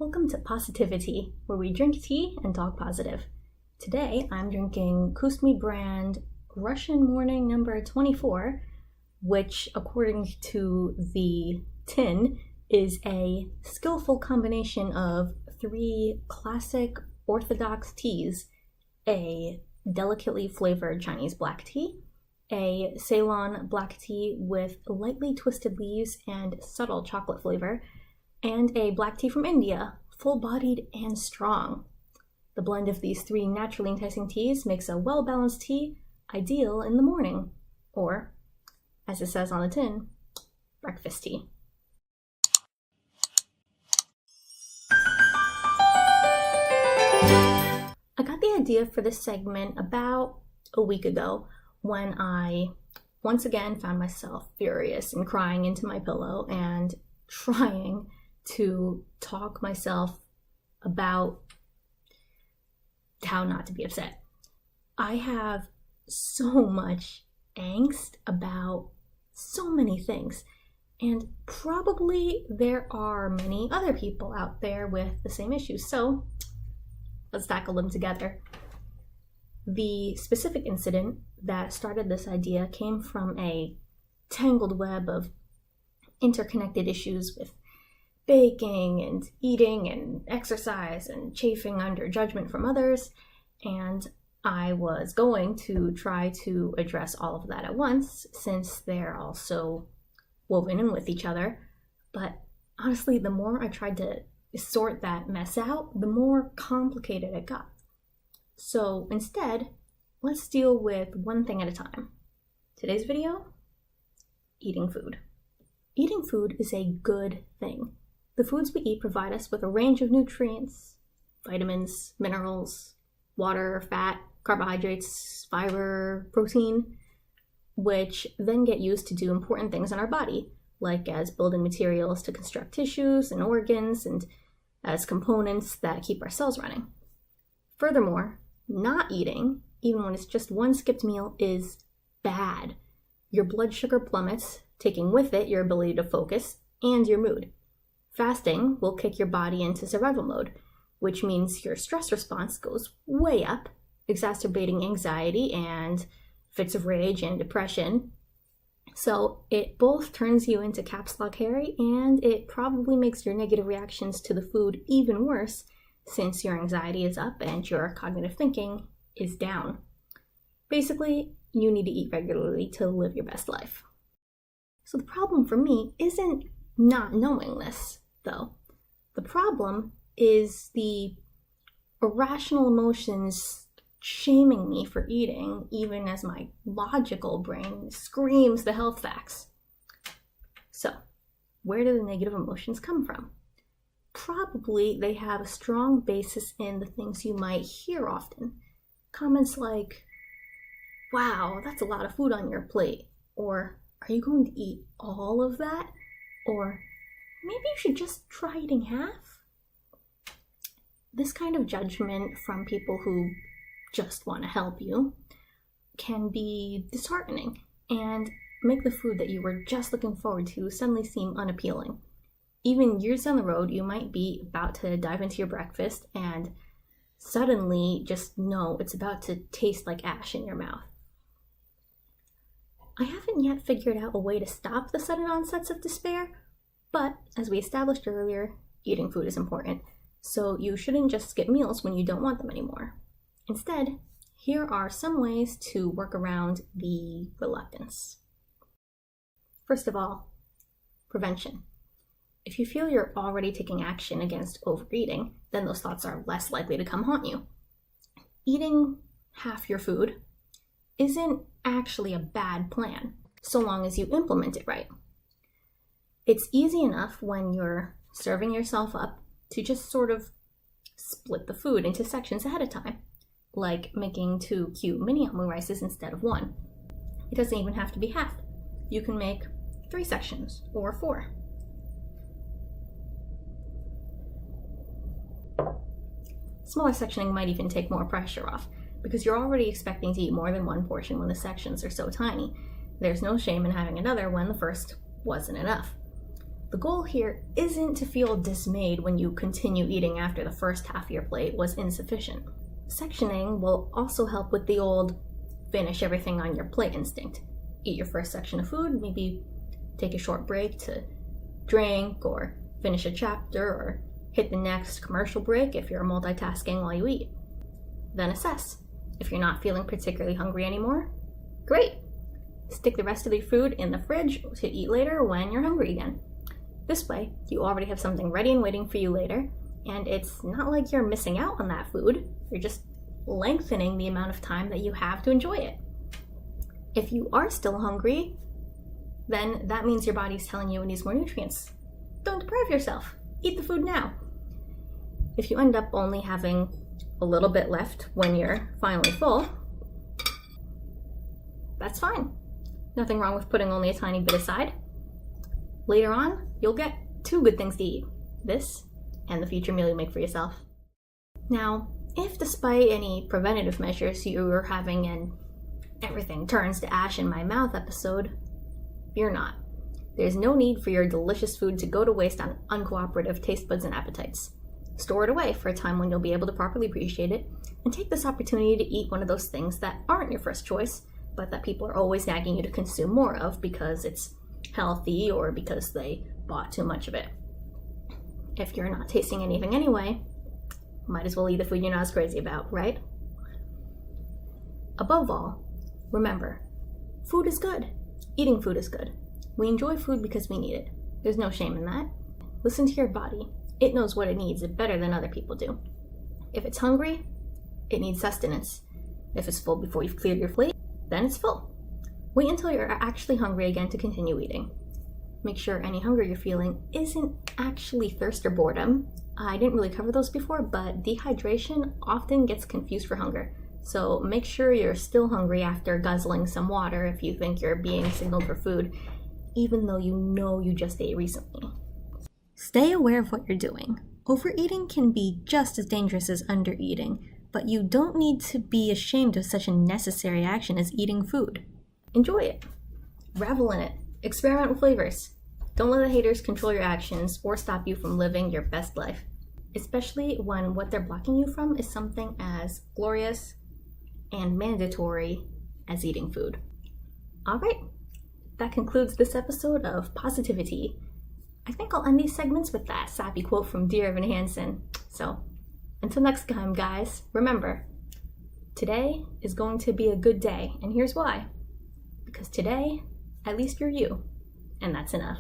Welcome to Positivity, where we drink tea and talk positive. Today, I'm drinking Kuzmi brand Russian Morning number 24, which, according to the tin, is a skillful combination of 3 classic orthodox teas, a delicately flavored Chinese black tea, a Ceylon black tea with lightly twisted leaves and subtle chocolate flavor, and a black tea from India, full-bodied and strong. The blend of these 3 naturally enticing teas makes a well-balanced tea ideal in the morning, or, as it says on the tin, breakfast tea. I got the idea for this segment about a week ago when I once again found myself furious and crying into my pillow and trying to talk myself about how not to be upset. I have so much angst about so many things, and probably there are many other people out there with the same issues, so let's tackle them together. The specific incident that started this idea came from a tangled web of interconnected issues with baking and eating and exercise and chafing under judgment from others, and I was going to try to address all of that at once since they're all so woven in with each other. But honestly, the more I tried to sort that mess out, the more complicated it got. So instead, let's deal with one thing at a time. Today's video: eating food. Eating food is a good thing. The foods we eat provide us with a range of nutrients, vitamins, minerals, water, fat, carbohydrates, fiber, protein, which then get used to do important things in our body, like as building materials to construct tissues and organs, and as components that keep our cells running. Furthermore, not eating, even when it's just one skipped meal, is bad. Your blood sugar plummets, taking with it your ability to focus and your mood. Fasting will kick your body into survival mode, which means your stress response goes way up, exacerbating anxiety and fits of rage and depression. So it both turns you into caps lock Harry, and it probably makes your negative reactions to the food even worse, since your anxiety is up and your cognitive thinking is down. Basically, you need to eat regularly to live your best life. So the problem for me isn't not knowing this, though. The problem is the irrational emotions shaming me for eating, even as my logical brain screams the health facts. So, where do the negative emotions come from? Probably they have a strong basis in the things you might hear often. Comments like, "Wow, that's a lot of food on your plate," or "Are you going to eat all of that?" or "Maybe you should just try eating half." This kind of judgment from people who just want to help you can be disheartening and make the food that you were just looking forward to suddenly seem unappealing. Even years down the road, you might be about to dive into your breakfast and suddenly just know it's about to taste like ash in your mouth. I haven't yet figured out a way to stop the sudden onsets of despair, but as we established earlier, eating food is important, so you shouldn't just skip meals when you don't want them anymore. Instead, here are some ways to work around the reluctance. First of all, prevention. If you feel you're already taking action against overeating, then those thoughts are less likely to come haunt you. Eating half your food isn't actually a bad plan, so long as you implement it right. It's easy enough when you're serving yourself up to just sort of split the food into sections ahead of time, like making 2 cute mini omelet rices instead of 1. It doesn't even have to be half. You can make 3 sections or 4. Smaller sectioning might even take more pressure off, because you're already expecting to eat more than 1 portion when the sections are so tiny. There's no shame in having another when the first wasn't enough. The goal here isn't to feel dismayed when you continue eating after the first half of your plate was insufficient. Sectioning will also help with the old finish everything on your plate instinct. Eat your first section of food, maybe take a short break to drink or finish a chapter or hit the next commercial break if you're multitasking while you eat. Then assess. If you're not feeling particularly hungry anymore, great. Stick the rest of the food in the fridge to eat later when you're hungry again. This way, you already have something ready and waiting for you later, and it's not like you're missing out on that food. You're just lengthening the amount of time that you have to enjoy it. If you are still hungry, then that means your body's telling you it needs more nutrients. Don't deprive yourself. Eat the food now. If you end up only having a little bit left when you're finally full, that's fine. Nothing wrong with putting only a tiny bit aside. Later on, you'll get 2 good things to eat. This and the future meal you make for yourself. Now, if despite any preventative measures you were having an everything turns to ash in my mouth episode, fear not. There's no need for your delicious food to go to waste on uncooperative taste buds and appetites. Store it away for a time when you'll be able to properly appreciate it, and take this opportunity to eat one of those things that aren't your first choice, but that people are always nagging you to consume more of because it's healthy or because they bought too much of it. If you're not tasting anything anyway, might as well eat the food you're not as crazy about, right? Above all, remember, food is good. Eating food is good. We enjoy food because we need it. There's no shame in that. Listen to your body. It knows what it needs better than other people do. If it's hungry, it needs sustenance. If it's full before you've cleared your plate, then it's full. Wait until you're actually hungry again to continue eating. Make sure any hunger you're feeling isn't actually thirst or boredom. I didn't really cover those before, but dehydration often gets confused for hunger. So make sure you're still hungry after guzzling some water if you think you're being signaled for food, even though you know you just ate recently. Stay aware of what you're doing. Overeating can be just as dangerous as undereating, but you don't need to be ashamed of such a necessary action as eating food. Enjoy it. Revel in it. Experiment with flavors. Don't let the haters control your actions or stop you from living your best life, especially when what they're blocking you from is something as glorious and mandatory as eating food. All right, that concludes this episode of Positivity. I think I'll end these segments with that sappy quote from Dear Evan Hansen. So, until next time, guys, remember, today is going to be a good day, and here's why. Because today, at least you're you, and that's enough.